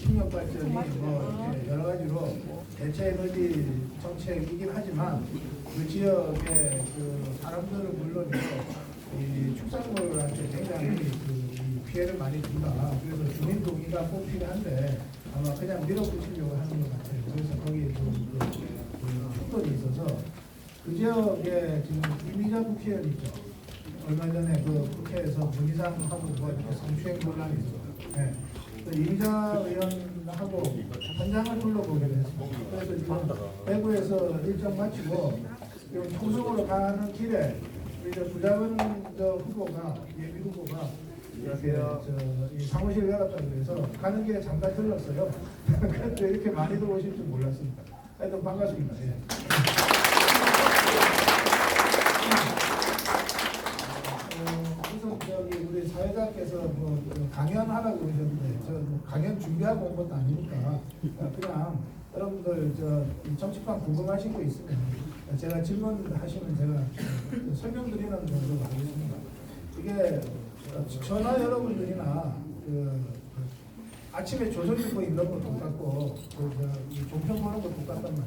식력 발전이 뭐 이렇게 여러 가지로 대체 에너지 정책이긴 하지만 그 지역의 그 사람들은 물론이고 이 축산물한테 굉장히 이 피해를 많이 준다. 그래서 주민 동의가 꼭 필요한데 아마 그냥 밀어붙이려고 하는 것 같아요. 그래서 거기에 좀 충돌이 있어서 그 지역에 지금 이미자 국회의원 있죠. 얼마 전에 그 국회에서 문희상하고 뭐 이렇게 성추행 논란이 있어요. 네. 이미자 의원하고 현장을 둘러보기로 했습니다. 그래서 지금 대구에서 일정 마치고 지금 총성으로 가는 길에 이제 부자원 후보가 예비 후보가 이렇게 이 사무실 열었다고 해서 가는 길에 잠깐 들렀어요. 그런데 이렇게 많이들 오실 줄 몰랐습니다. 하여튼 반갑습니다. 예. 우선 저기 우리 사회자께서 뭐 강연하라고 그러셨는데 저 뭐 강연 준비하고 온 것도 아니니까 그냥 여러분들 저 정치판 궁금하신 거 있으면 제가 질문하시면 제가 설명드리는 정도로 하겠습니다. 이게 전화 여러분들이나 아침에 조선일보 읽는 거 똑같고 이 종편 보는 거 똑같단 말이에요.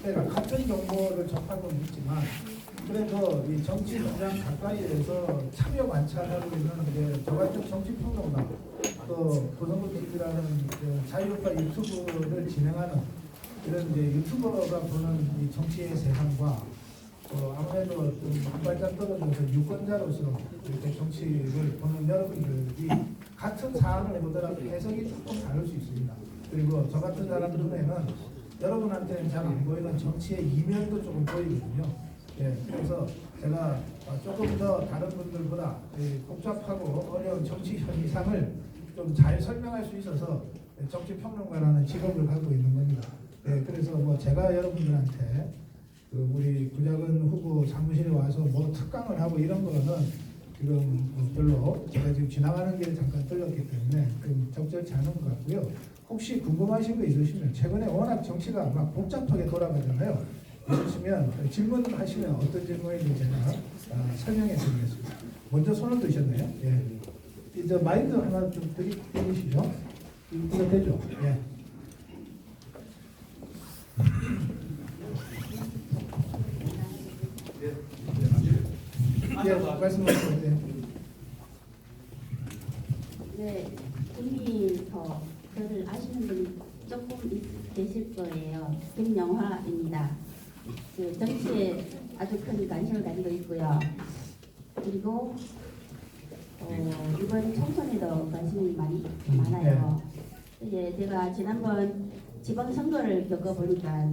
그러니까 같은 정보를 접하고 있지만 그래도 이 정치 현장 가까이에서 참여 관찰하고 있는 저 같은 정치평론가 또 고성국 TV라는 자유롭다 유튜브를 진행하는 이런 이제 유튜버가 보는 이 정치의 세상과 아무래도 좀 한 발짝 떨어져서 유권자로서 이렇게 정치를 보는 여러분들이 같은 사안을 보더라도 해석이 조금 다를 수 있습니다. 그리고 저 같은 사람 눈에는 여러분한테는 잘 안 보이는 정치의 이면도 조금 보이거든요. 예, 그래서 제가 조금 더 다른 분들보다 복잡하고 어려운 정치 현상을 좀 잘 설명할 수 있어서 정치평론가라는 직업을 갖고 있는 겁니다. 예, 그래서 뭐 제가 여러분들한테 우리 구자근 후보 사무실에 와서 뭐 특강을 하고 이런 거는 지금 별로 제가 지금 지나가는 길에 잠깐 들렸기 때문에 좀 적절치 않은 것 같고요. 혹시 궁금하신 거 있으시면 최근에 워낙 정치가 막 복잡하게 돌아가잖아요. 있으시면 질문하시면 어떤 질문인지 제가 설명해 드리겠습니다. 먼저 손을 드셨네요. 예. 이제 마이크 하나 좀 드리시죠. 이거 되죠? 예. 예, 말씀하세요. 네, 이미 저를 아시는 분이 조금 계실 거예요. 김영화입니다. 정치에 아주 큰 관심을 가지고 있고요. 그리고 이번 총선에도 관심이 많아요. 이제 제가 지난번 지방선거를 겪어보니까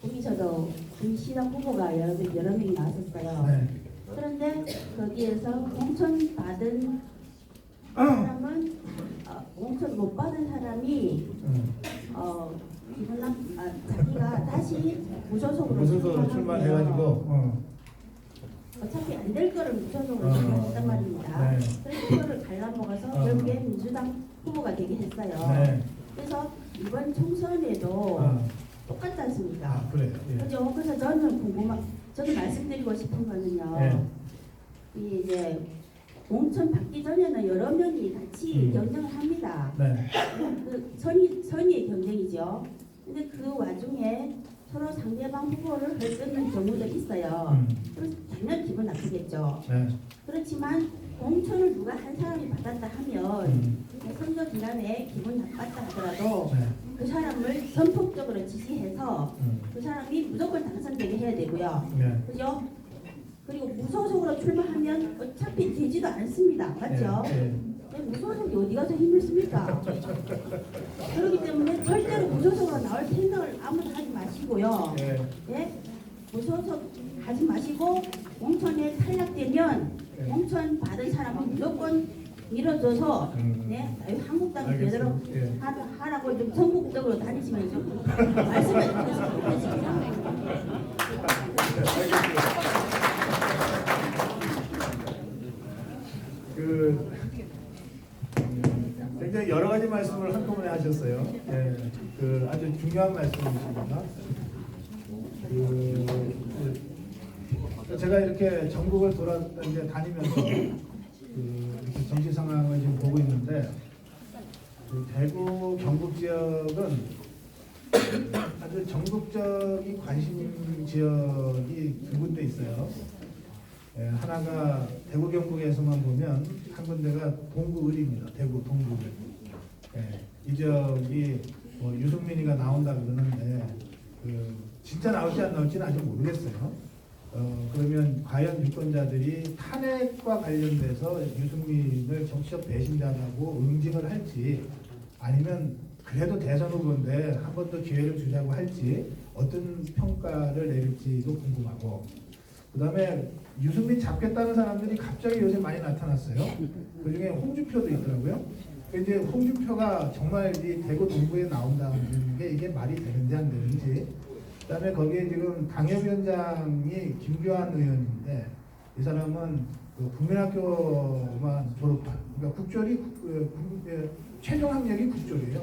거기서도 시당 후보가 여러 명이 나왔었어요. 네. 그런데 거기에서 공천 받은 사람은 공천 못 받은 사람이 자기가 다시 무소속으로 출마해가지고 어차피 안 될 거를 무소속으로 출마했단 말입니다. 네. 그래서 그거를 갈라먹어서 결국에 민주당 후보가 되게 했어요. 네. 그래서 이번 총선에도 똑같지 않습니까? 그래요. 예. 그죠? 그래서 저는 말씀드리고 싶은 거는요. 예. 이제 공천 받기 전에는 여러 명이 같이 경쟁을 합니다. 네. 그 선의의 경쟁이죠. 근데 그 와중에 서로 상대방 후보를 헐뜯는 경우도 있어요. 그래서 당연히 기분 나쁘겠죠. 네. 그렇지만 공천을 누가 한 사람이 받았다 하면 선거 기간에 기분 나빴다 하더라도 네. 그 사람을 전폭적으로 지지해서 그 사람이 무조건 당선되게 해야 되고요. 네. 그죠? 그리고 무소속으로 출마하면 어차피 되지도 않습니다. 맞죠? 네. 무소속이 어디 가서 힘을 씁니까? 그렇기 때문에 절대로 무소속으로 나올 생각을 아무도 하지 마시고요. 네. 예? 무소속 하지 마시고 공천에 탈락되면 공천 받은 사람은 무조건 밀어줘서 네? 한국당이 되도록 예. 하라고 좀 전국적으로 다니시면 좀 말씀을 드리겠습니다. 굉장히 여러 가지 말씀을 한꺼번에 하셨어요. 예, 아주 중요한 말씀이십니다. 제가 이렇게 전국을 다니면서 이렇게 정치 상황을 지금 보고 있는데 그 대구 경북 지역은 아주 전국적인 관심 지역이 두 군데 있어요. 예, 하나가 대구 경북에서만 보면 한 군데가 동구을입니다. 대구 동구을. 예, 이 지역이 뭐 유승민이가 나온다 그러는데 진짜 나올지 안 나올지는 아직 모르겠어요. 그러면 과연 유권자들이 탄핵과 관련돼서 유승민을 정치적 배신자라고 응징을 할지 아니면 그래도 대선 후보인데 한 번 더 기회를 주자고 할지 어떤 평가를 내릴지도 궁금하고 그 다음에 유승민 잡겠다는 사람들이 갑자기 요새 많이 나타났어요. 그 중에 홍준표도 있더라고요. 이제 홍준표가 정말 이 대구 동구에 나온다는 게 이게 말이 되는지 안 되는지 그 다음에 거기에 지금 당협위원장이 김교환 의원인데 이 사람은 그 국민학교만 졸업한 그러니까 국졸이 최종 학력이 국졸이에요.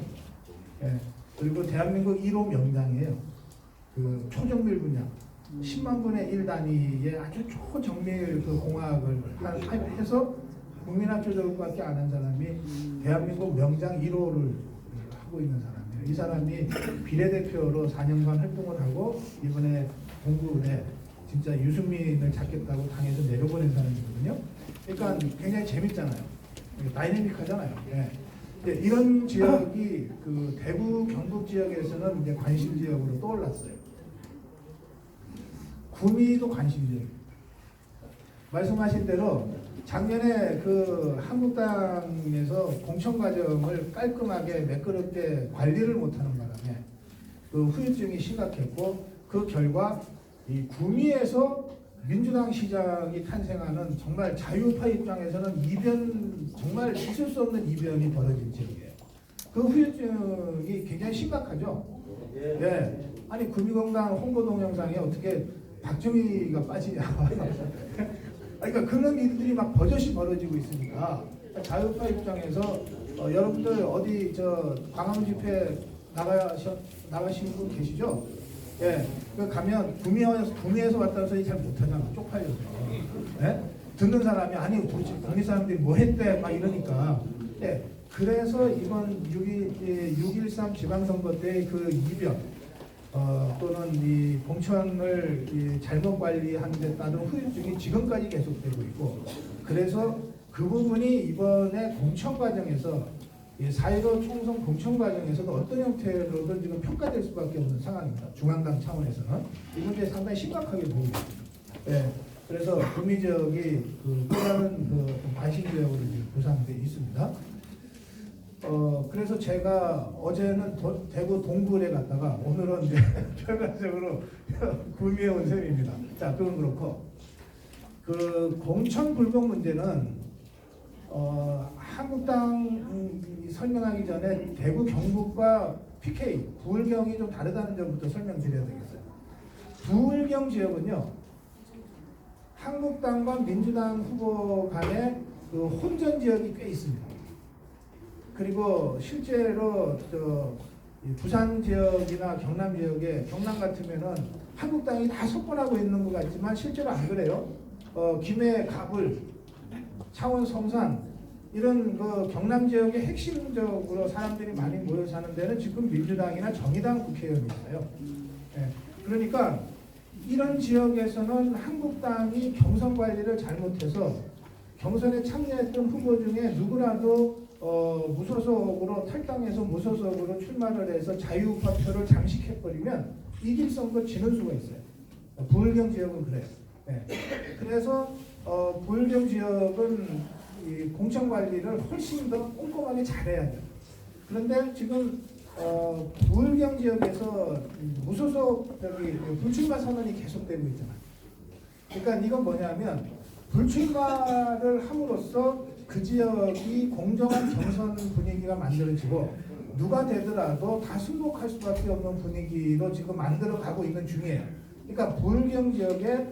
예. 그리고 대한민국 1호 명장이에요. 그 초정밀 분야 10만 분의 1 단위의 아주 초정밀 그 공학을 해서 국민학교 졸업밖에 안 한 사람이 대한민국 명장 1호를 하고 있는 사람이에요. 이 사람이 비례대표로 4년간 활동을 하고 이번에 동구에 진짜 유승민을 잡겠다고 당에서 내려보낸 사람이거든요. 그러니까 굉장히 재밌잖아요. 다이내믹하잖아요. 예. 이런 지역이 그 대구 경북 지역에서는 이제 관심 지역으로 떠올랐어요. 구미도 관심 지역입니다. 말씀하신 대로 작년에 그 한국당에서 공천 과정을 깔끔하게 매끄럽게 관리를 못하는 바람에 그 후유증이 심각했고 그 결과 이 구미에서 민주당 시장이 탄생하는 정말 자유파 입장에서는 정말 있을 수 없는 이변이 벌어진 지역이에요. 그 후유증이 굉장히 심각하죠. 네. 아니 구미공단 홍보 동영상에 어떻게 박정희가 빠지냐. 그러니까 그런 일들이 막 버젓이 벌어지고 있으니까 자유파 입장에서 여러분들 어디 저 광화문 집회 나가시는 분 계시죠? 예, 그 가면 구미에서 왔다는 소리 잘 못하잖아. 쪽팔려서. 예? 듣는 사람이 아니 도대체 구미 사람들이 뭐 했대 막 이러니까. 예, 그래서 이번 6.13 지방선거 때 그 이변 또는 이 공천을 잘못 관리한 데 따른 후유증이 지금까지 계속되고 있고 그래서 그 부분이 이번에 공천 과정에서 4.15 총선 공천 과정에서도 어떤 형태로든 지금 평가될 수밖에 없는 상황입니다. 중앙당 차원에서는 이 문제 상당히 심각하게 보고 있습니다. 네, 그래서 구미 지역이 또 다른 관심 지역으로 구상되어 있습니다. 그래서 제가 어제는 대구 동구에 갔다가 오늘은 이제 결과적으로 구미에 온 셈입니다. 자, 그건 그렇고 그 공천 불복 문제는 한국당 설명하기 전에 대구 경북과 PK 부울경이 좀 다르다는 점부터 설명드려야 되겠어요. 부울경 지역은요 한국당과 민주당 후보 간에 그 혼전 지역이 꽤 있습니다. 그리고 실제로 부산 지역이나 경남 지역에 경남 같으면은 한국당이 다 석권하고 있는 것 같지만 실제로 안 그래요. 김해, 갑을, 창원, 성산 이런 그 경남 지역의 핵심적으로 사람들이 많이 모여 사는 데는 지금 민주당이나 정의당 국회의원이 있어요. 네. 그러니까 이런 지역에서는 한국당이 경선 관리를 잘못해서 경선에 참여했던 후보 중에 누구라도 무소속으로 탈당해서 무소속으로 출마를 해서 자유우파표를 장식해버리면 이길 선거 지는 수가 있어요. 부울경 지역은 그래요. 네. 그래서 부울경 지역은 이 공천 관리를 훨씬 더 꼼꼼하게 잘해야 돼요. 그런데 지금 부울경 지역에서 무소속 불출마 선언이 계속되고 있잖아요. 그러니까 이건 뭐냐면 불출마를 함으로써 그 지역이 공정한 경선 분위기가 만들어지고 누가 되더라도 다 승복할 수밖에 없는 분위기로 지금 만들어가고 있는 중이에요. 그러니까 부울경 지역에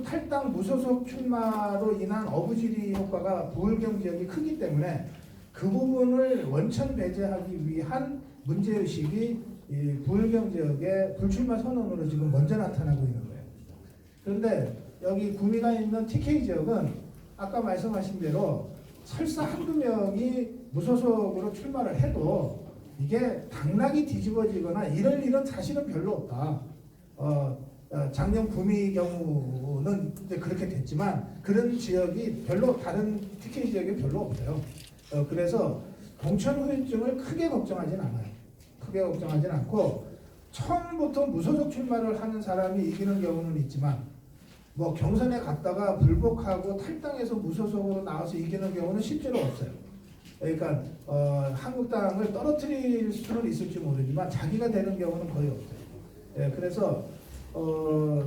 탈당 무소속 출마로 인한 어부지리 효과가 부울경 지역이 크기 때문에 그 부분을 원천 배제하기 위한 문제의식이 이 부울경 지역의 불출마 선언으로 지금 먼저 나타나고 있는 거예요. 그런데 여기 구미가 있는 TK 지역은 아까 말씀하신 대로 설사 한두 명이 무소속으로 출마를 해도 이게 당락이 뒤집어지거나 이럴 일은 사실은 별로 없다. 작년 구미 경우는 이제 그렇게 됐지만 그런 지역이 별로 다른 TK 지역이 별로 없어요. 그래서 공천 후유증을 크게 걱정하진 않아요. 크게 걱정하진 않고 처음부터 무소속 출마를 하는 사람이 이기는 경우는 있지만 뭐 경선에 갔다가 불복하고 탈당해서 무소속으로 나와서 이기는 경우는 실제로 없어요. 그러니까 한국당을 떨어뜨릴 수는 있을지 모르지만 자기가 되는 경우는 거의 없어요. 예, 그래서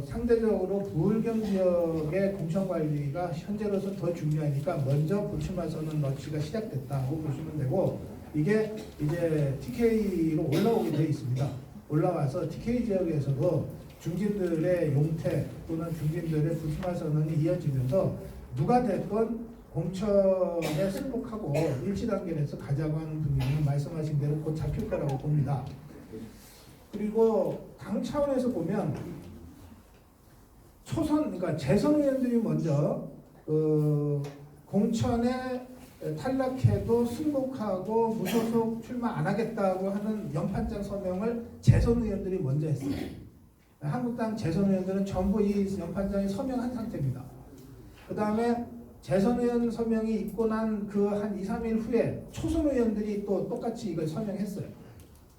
상대적으로 부울경 지역의 공천 관리가 현재로서 더 중요하니까 먼저 불출마 선언 넣기가 시작됐다고 보시면 되고 이게 이제 TK로 올라오게 되어 있습니다. 올라와서 TK 지역에서도 중진들의 용퇴 또는 중진들의 불출마 선언이 이어지면서 누가 됐건 공천에 승복하고 일치단결해서 가자고 하는 분위기는 말씀하신 대로 곧 잡힐 거라고 봅니다. 그리고 당 차원에서 보면 그러니까 재선 의원들이 먼저 공천에 탈락해도 승복하고 무소속 출마 안 하겠다고 하는 연판장 서명을 재선 의원들이 먼저 했어요. 한국당 재선 의원들은 전부 이 연판장에 서명한 상태입니다. 그 다음에 재선 의원 서명이 있고 난 그 한 2, 3일 후에 초선 의원들이 또 똑같이 이걸 서명했어요.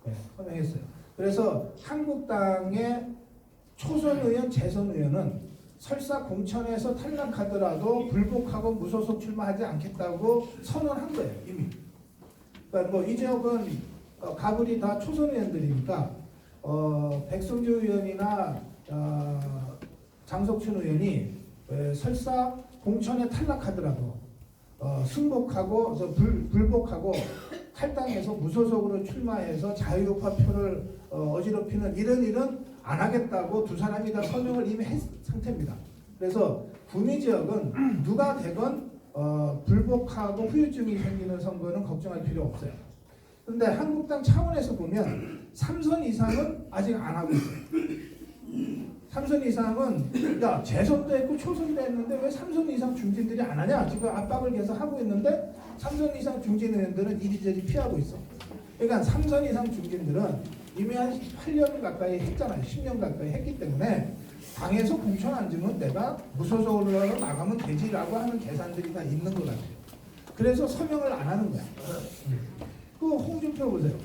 네, 서명했어요. 그래서 한국당의 초선 의원, 재선 의원은 설사 공천에서 탈락하더라도 불복하고 무소속 출마하지 않겠다고 선언한 거예요, 이미. 그러니까 뭐 이 지역은 가불이 다 초선 의원들이니까 백성주 의원이나 장석춘 의원이 설사 공천에 탈락하더라도 승복하고 불복하고 탈당해서 무소속으로 출마해서 자유우파 표를 어지럽히는 이런 일은 안 하겠다고 두 사람이 다 서명을 이미 했 상태입니다. 그래서 구미 지역은 누가 되건 불복하고 후유증이 생기는 선거는 걱정할 필요 없어요. 그런데 한국당 차원에서 보면 3선 이상은 아직 안 하고 있어요. 3선 이상은 야 재선도 했고 초선도 했는데 왜 3선 이상 중진들이 안 하냐? 지금 압박을 계속 하고 있는데 3선 이상 중진 의원들은 이리저리 피하고 있어. 그러니까 3선 이상 중진들은 이미 한 8년 가까이 했잖아요. 10년 가까이 했기 때문에 당에서 공천 안 주면 내가 무소속으로 나가면 되지라고 하는 계산들이 다 있는 것 같아요. 그래서 서명을 안 하는 거야. 그 홍준표 보세요.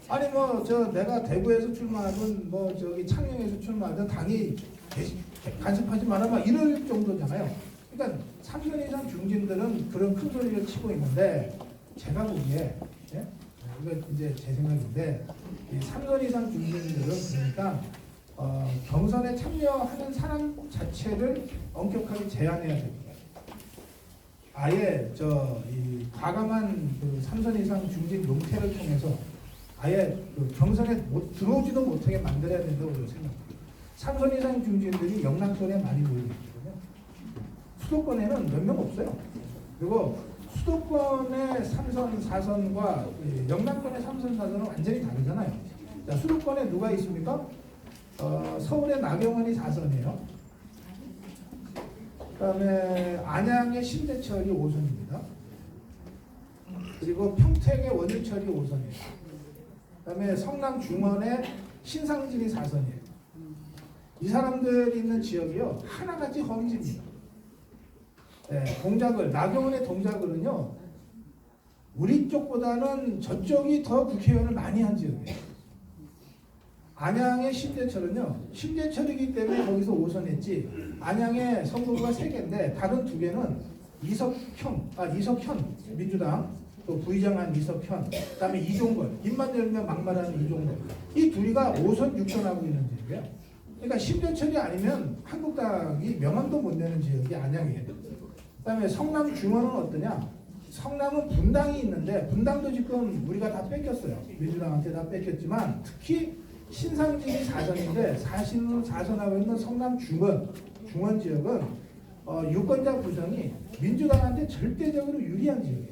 아니 뭐 내가 대구에서 출마하든 뭐 저기 창녕에서 출마하든 당이 간섭하지 마라 막 이럴 정도잖아요. 그러니까 3선 이상 중진들은 그런 큰 소리를 치고 있는데 제가 보기에 이거 이제 제 생각인데 이 3선 이상 중진들은 그러니까 경선에 참여하는 사람 자체를 엄격하게 제한해야 됩니다. 아예 이 과감한 그 3선 이상 중진 용퇴를 통해서 아예 그 경선에 들어오지도 못하게 만들어야 된다고 저는 생각합니다. 3선 이상 중진들이 영남권에 많이 모이고 있거든요. 수도권에는 몇 명 없어요. 그리고 수도권의 3선, 4선과 영남권의 3선, 4선은 완전히 다르잖아요. 자, 수도권에 누가 있습니까? 서울의 나경원이 4선이에요. 그 다음에 안양의 신대철이 5선입니다. 그리고 평택의 원유철이 5선이에요. 그 다음에 성남 중원의 신상진이 4선이에요. 이 사람들이 있는 지역이요 하나같이 허위집니다. 동작을 나경원의 동작을은요 우리 쪽보다는 저쪽이 더 국회의원을 많이 한 지역이에요. 안양의 신대철은요 신대철이기 때문에 거기서 5선 했지 안양의 선거구가 3개인데 다른 2개는 이석현 민주당 또 부의장한 이석현 그다음에 이종걸 입만 열면 막말하는 이종걸 이 둘이가 5선 6선 하고 있는 지역이에요. 그러니까 신대철이 아니면 한국당이 명함도 못 내는 지역이 안양이에요. 그다음에 성남 중원은 어떠냐? 성남은 분당이 있는데 분당도 지금 우리가 다 뺏겼어요. 민주당한테 다 뺏겼지만 특히 신상진이 4선인데 4선하고 있는 성남 중원 지역은 유권자 구성이 민주당한테 절대적으로 유리한 지역이에요.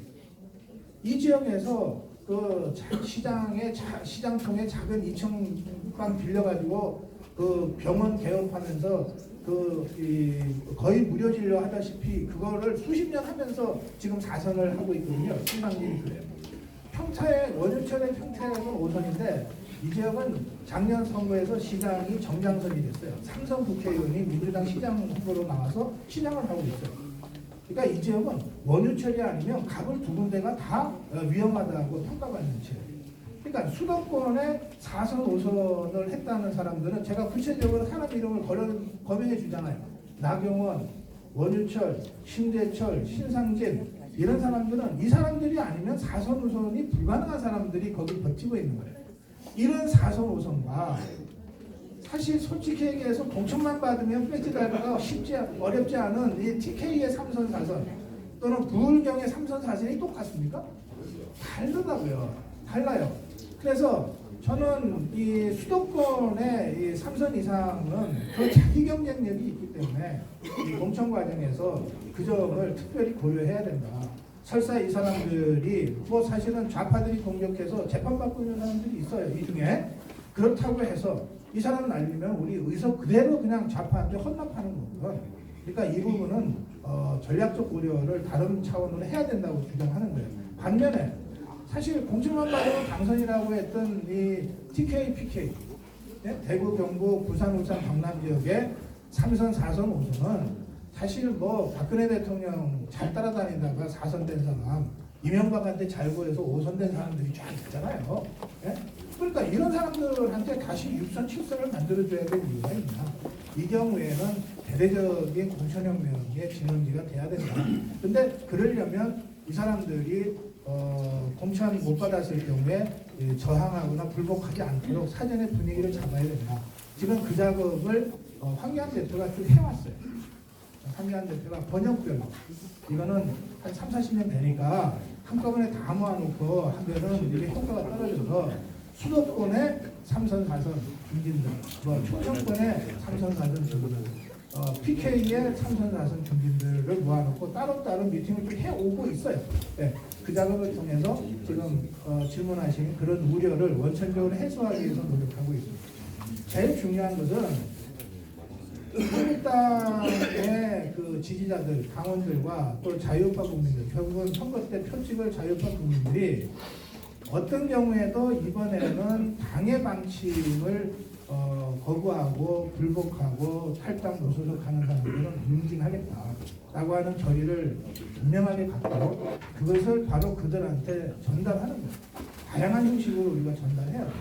이 지역에서 그 시장통에 작은 2층 방 빌려가지고 그 병원 개업하면서 거의 무료 진료 하다시피 그거를 수십 년 하면서 지금 4선을 하고 있거든요. 신당진이 그래요. 평차에 원유철의 평차에는 5선인데 이 지역은 작년 선거에서 시장이 정장선이 됐어요. 삼선 국회의원이 민주당 시장 후보로 나와서 시장을 하고 있어요. 그러니까 이 지역은 원유철이 아니면 갑을 두 군데가 다 위험하다고 평가받는 지역. 그러니까 수도권에 4선, 5선을 했다는 사람들은 제가 구체적으로 사람 이름을 거명해 주잖아요. 나경원, 원유철, 신대철, 신상진 이런 사람들은 이 사람들이 아니면 4선, 5선이 불가능한 사람들이 거기 버티고 있는 거예요. 이런 4선, 5선과 사실 솔직히 얘기해서 공천만 받으면 배지 달기가 어렵지 않은 이 TK의 3선, 4선 또는 부울경의 3선, 4선이 똑같습니까? 다르다고요. 달라요. 그래서 저는 이 수도권의 이 3선 이상은 그 자기 경쟁력이 있기 때문에 이 공천 과정에서 그 점을 특별히 고려해야 된다. 설사 이 사람들이 뭐 사실은 좌파들이 공격해서 재판받고 있는 사람들이 있어요. 이 중에. 그렇다고 해서 이 사람을 날리면 우리 의석 그대로 그냥 좌파한테 헌납하는 거고요. 그러니까 이 부분은 전략적 고려를 다른 차원으로 해야 된다고 주장하는 거예요. 반면에 사실 공천만 받으면 당선이라고 했던 이 TK, PK, 대구, 경북, 부산, 울산, 경남 지역의 3선, 4선, 5선은 사실 뭐 박근혜 대통령 잘 따라다니다가 4선 된 사람, 이명박한테 잘 보여서 5선 된 사람들이 쫙 있잖아요. 예? 그러니까 이런 사람들한테 다시 6선, 7선을 만들어줘야 될 이유가 있나? 이 경우에는 대대적인 공천혁명의 진원지가 돼야 된다. 근데 그러려면 이 사람들이 공천 못 받았을 경우에 저항하거나 불복하지 않도록 사전에 분위기를 잡아야 된다. 지금 그 작업을 황교안 대표가 쭉 해왔어요. 황교안 대표가 번역별로 이거는 한 3, 40년 되니까 한꺼번에 다 모아놓고 하면은 이게 효과가 떨어져서 수도권의 3선, 4선 중진들, 뭐 충청권의 3선, 4선 중진들, PK의 3선, 4선 중진들을 모아놓고 따로따로 미팅을 좀 해오고 있어요. 네, 그 작업을 통해서 지금 질문하신 그런 우려를 원천적으로 해소하기 위해서 노력하고 있습니다. 제일 중요한 것은 한국당의 그 지지자들, 당원들과 또 자유우파 국민들, 결국은 선거 때 표찍을 자유우파 국민들이 어떤 경우에도 이번에는 당의 방침을 거부하고 불복하고 탈당 노선을 가는 사람들은 응징하겠다라고 하는 결의를 분명하게 갖고 그것을 바로 그들한테 전달하는 거예요. 다양한 형식으로 우리가 전달해야 돼요.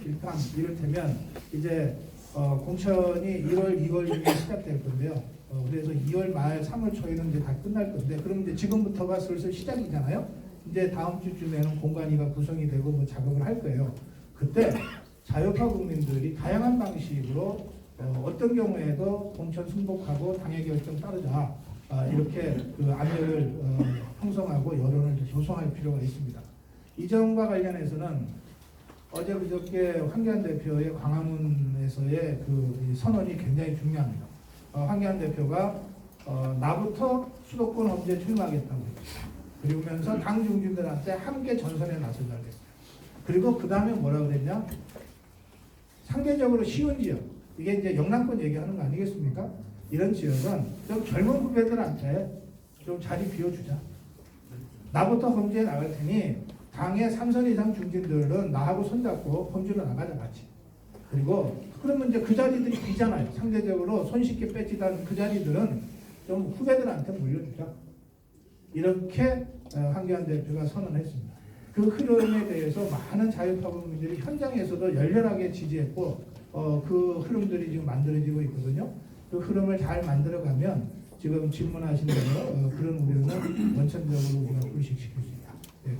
일단 이를테면 이제 공천이 1월, 2월 중에 시작될 건데요. 그래서 2월 말, 3월 초에는 이제 다 끝날 건데, 그럼 이제 지금부터가 슬슬 시작이잖아요. 이제 다음 주쯤에는 공관위가 구성이 되고 뭐 작업을 할 거예요. 그때 자유파 국민들이 다양한 방식으로 어떤 경우에도 공천 승복하고 당의 결정 따르자 이렇게 그 안내를 형성하고 여론을 조성할 필요가 있습니다. 이 점과 관련해서는 어제 그저께 황교안 대표의 광화문에서의 그 선언이 굉장히 중요합니다. 황교안 대표가 나부터 수도권 언제 출마하겠다고 했어요. 그러면서 당 중진들한테 함께 전선에 나서자고 했어요. 그리고 그 다음에 뭐라 그랬냐? 상대적으로 쉬운 지역, 이게 이제 영남권 얘기하는 거 아니겠습니까? 이런 지역은 좀 젊은 후배들한테 좀 자리 비워주자. 나부터 범죄에 나갈 테니 당의 3선 이상 중진들은 나하고 손잡고 범죄로 나가자 같이. 그리고 그러면 이제 그 자리들이 비잖아요. 상대적으로 손쉽게 뺏기던 그 자리들은 좀 후배들한테 물려주자. 이렇게 황교안 대표가 선언했습니다. 그 흐름에 대해서 많은 자유파 국민들이 현장에서도 열렬하게 지지했고 그 흐름들이 지금 만들어지고 있거든요. 그 흐름을 잘 만들어가면 지금 질문하신 대로 그런 우려는 원천적으로 우리가 불식시킬 수 있다. 네,